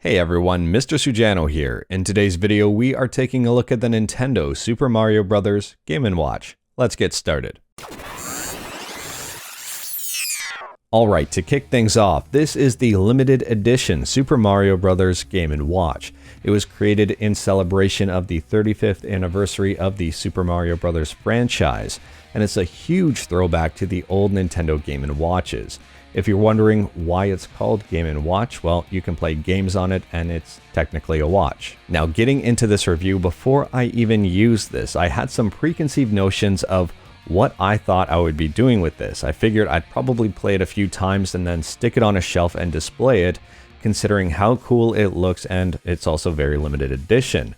Hey everyone, Mr. Sujano here. In today's video, we are taking a look at the Nintendo Super Mario Bros. Game & Watch. Let's get started. Alright, to kick things off, this is the limited edition Super Mario Bros. Game & Watch. It was created in celebration of the 35th anniversary of the Super Mario Bros. Franchise, and it's a huge throwback to the old Nintendo Game & Watches. If you're wondering why it's called Game & Watch, well, you can play games on it and it's technically a watch. Now, getting into this review, before I even used this, I had some preconceived notions of what I thought I would be doing with this. I figured I'd probably play it a few times and then stick it on a shelf and display it, considering how cool it looks and it's also very limited edition.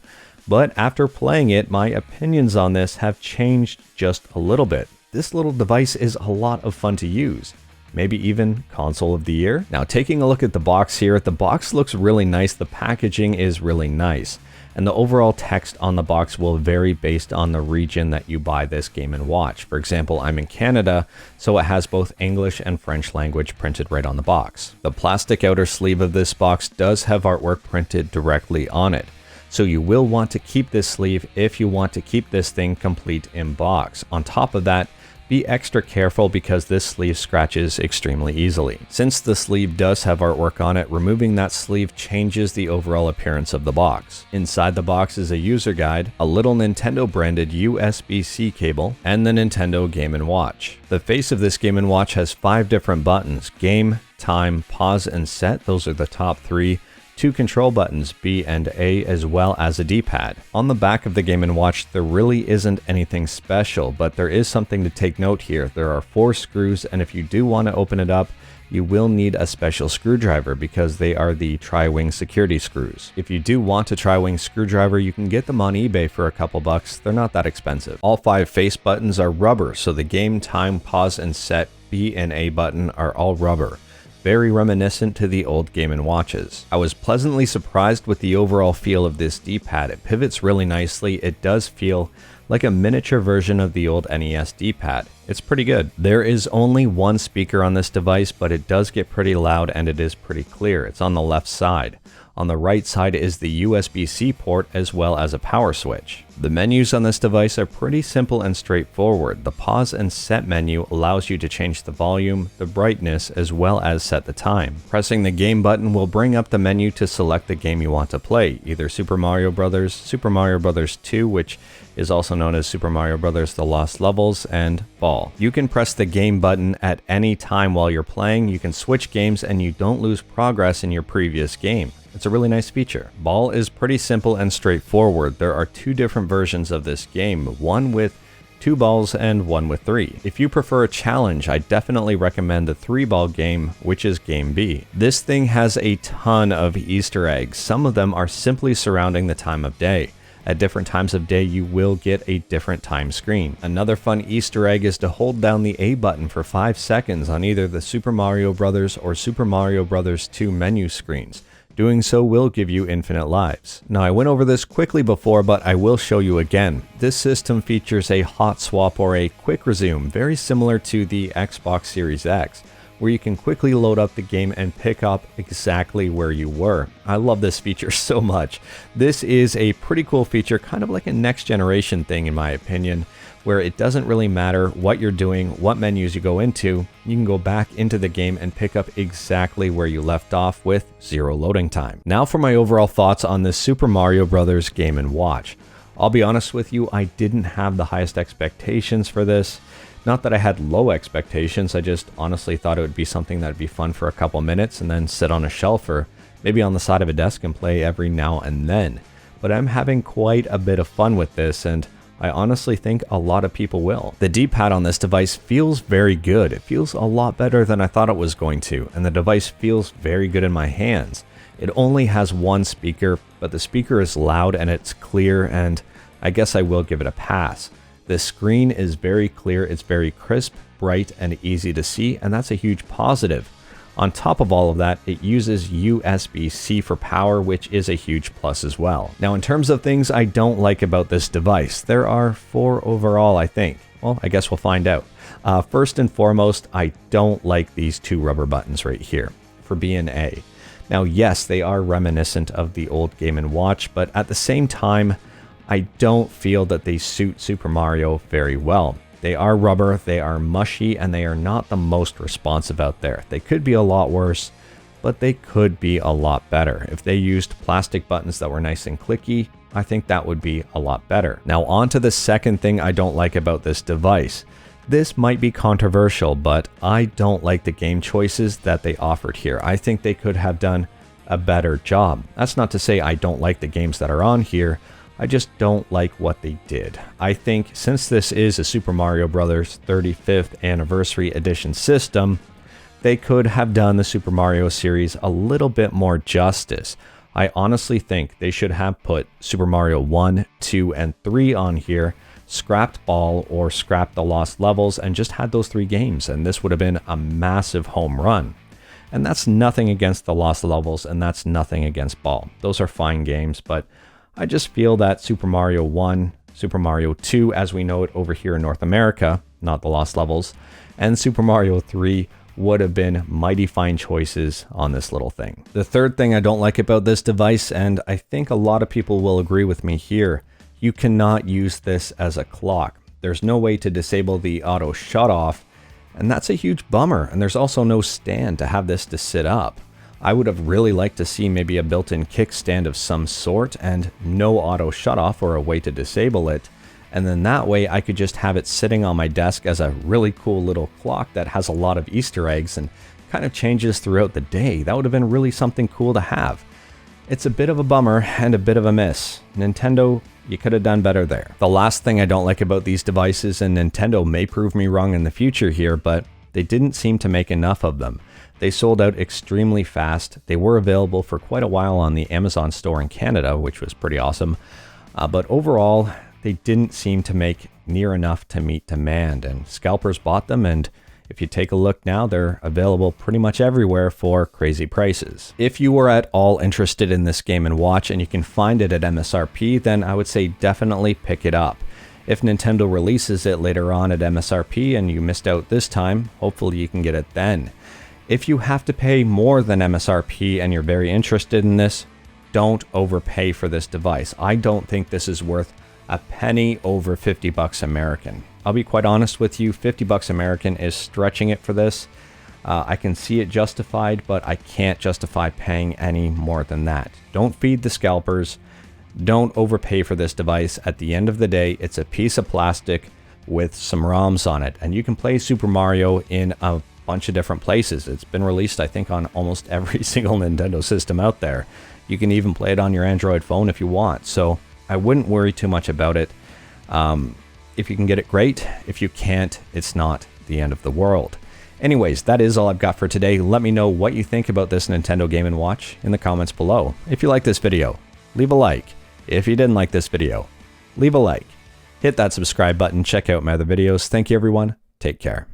But after playing it, my opinions on this have changed just a little bit. This little device is a lot of fun to use. Maybe even console of the year. Now, taking a look at the box here, the box looks really nice, the packaging is really nice, and the overall text on the box will vary based on the region that you buy this Game & Watch. For example, I'm in Canada, so it has both English and French language printed right on the box. The plastic outer sleeve of this box does have artwork printed directly on it, so you will want to keep this sleeve if you want to keep this thing complete in box. On top of that, be extra careful because this sleeve scratches extremely easily. Since the sleeve does have artwork on it, removing that sleeve changes the overall appearance of the box. Inside the box is a user guide, a little Nintendo branded USB-C cable, and the Nintendo Game & Watch. The face of this Game & Watch has 5 different buttons: game, time, pause, and set. Those are the top 3. 2 control buttons, B and A, as well as a D-pad. On the back of the Game & Watch, there really isn't anything special, but there is something to take note here. There are 4 screws, and if you do want to open it up, you will need a special screwdriver because they are the tri-wing security screws. If you do want a tri-wing screwdriver, you can get them on eBay for a couple bucks. They're not that expensive. All 5 face buttons are rubber, so the game, time, pause, and set, B and A button are all rubber. Very reminiscent to the old Game & Watches. I was pleasantly surprised with the overall feel of this D-pad. It pivots really nicely. It does feel like a miniature version of the old NES D-pad. It's pretty good. There is only one speaker on this device, but it does get pretty loud and it is pretty clear. It's on the left side. On the right side is the USB-C port as well as a power switch. The menus on this device are pretty simple and straightforward. The pause and set menu allows you to change the volume, the brightness, as well as set the time. Pressing the game button will bring up the menu to select the game you want to play, either Super Mario Bros., Super Mario Bros. 2, which is also known as Super Mario Bros. The Lost Levels, and Ball. You can press the game button at any time while you're playing. You can switch games and you don't lose progress in your previous game. It's a really nice feature. Ball is pretty simple and straightforward. There are 2 different versions of this game, one with 2 balls and one with 3. If you prefer a challenge, I definitely recommend the 3-ball game, which is Game B. This thing has a ton of Easter eggs. Some of them are simply surrounding the time of day. At different times of day, you will get a different time screen. Another fun Easter egg is to hold down the A button for 5 seconds on either the Super Mario Bros. Or Super Mario Bros. 2 menu screens. Doing so will give you infinite lives. Now, I went over this quickly before, but I will show you again. This system features a hot swap or a quick resume, very similar to the Xbox Series X, where you can quickly load up the game and pick up exactly where you were. I love this feature so much. This is a pretty cool feature, kind of like a next generation thing in my opinion, where it doesn't really matter what you're doing, what menus you go into, you can go back into the game and pick up exactly where you left off with 0 loading time. Now for my overall thoughts on this Super Mario Bros. Game & Watch. I'll be honest with you, I didn't have the highest expectations for this. Not that I had low expectations, I just honestly thought it would be something that would be fun for a couple minutes and then sit on a shelf or maybe on the side of a desk and play every now and then. But I'm having quite a bit of fun with this, and I honestly think a lot of people will. The D-pad on this device feels very good. It feels a lot better than I thought it was going to, and the device feels very good in my hands. It only has 1 speaker, but the speaker is loud and it's clear, and I guess I will give it a pass. The screen is very clear, it's very crisp, bright, and easy to see, and that's a huge positive. On top of all of that, it uses USB-C for power, which is a huge plus as well. Now, in terms of things I don't like about this device, there are 4 overall, I think. Well, I guess we'll find out. First and foremost, I don't like these 2 rubber buttons right here for B and A. Now, yes, they are reminiscent of the old Game & Watch, but at the same time, I don't feel that they suit Super Mario very well. They are rubber, they are mushy, and they are not the most responsive out there. They could be a lot worse, but they could be a lot better. If they used plastic buttons that were nice and clicky, I think that would be a lot better. Now, on to the second thing I don't like about this device. This might be controversial, but I don't like the game choices that they offered here. I think they could have done a better job. That's not to say I don't like the games that are on here. I just don't like what they did. I think since this is a Super Mario Bros. 35th Anniversary Edition system, they could have done the Super Mario series a little bit more justice. I honestly think they should have put Super Mario 1, 2, and 3 on here, scrapped Ball or scrapped the Lost Levels, and just had those 3 games, and this would have been a massive home run. And that's nothing against the Lost Levels, and that's nothing against Ball. Those are fine games, but I just feel that Super Mario 1, Super Mario 2, as we know it over here in North America, not the Lost Levels, and Super Mario 3 would have been mighty fine choices on this little thing. The third thing I don't like about this device, and I think a lot of people will agree with me here, you cannot use this as a clock. There's no way to disable the auto shut off, and that's a huge bummer, and there's also no stand to have this to sit up. I would have really liked to see maybe a built-in kickstand of some sort and no auto shut off or a way to disable it. And then that way I could just have it sitting on my desk as a really cool little clock that has a lot of Easter eggs and kind of changes throughout the day. That would have been really something cool to have. It's a bit of a bummer and a bit of a miss. Nintendo, you could have done better there. The last thing I don't like about these devices, and Nintendo may prove me wrong in the future here, but they didn't seem to make enough of them. They sold out extremely fast. They were available for quite a while on the Amazon store in Canada, which was pretty awesome. But overall, they didn't seem to make near enough to meet demand, and scalpers bought them, and if you take a look now, they're available pretty much everywhere for crazy prices. If you are at all interested in this Game & Watch and you can find it at MSRP, then I would say definitely pick it up. If Nintendo releases it later on at MSRP and you missed out this time, hopefully you can get it then. If you have to pay more than MSRP and you're very interested in this, don't overpay for this device. I don't think this is worth a penny over 50 bucks American. I'll be quite honest with you, 50 bucks American is stretching it for this. I can see it justified, but I can't justify paying any more than that. Don't feed the scalpers. Don't overpay for this device. At the end of the day, it's a piece of plastic with some ROMs on it, and you can play Super Mario in a bunch of different places. It's been released, I think, on almost every single Nintendo system out there. You can even play it on your Android phone if you want, so I wouldn't worry too much about it. If you can get it, great. If you can't, it's not the end of the world. Anyways, that is all I've got for today. Let me know what you think about this Nintendo Game & Watch in the comments below. If you like this video, leave a like. If you didn't like this video, leave a like. Hit that subscribe button. Check out my other videos. Thank you, everyone. Take care.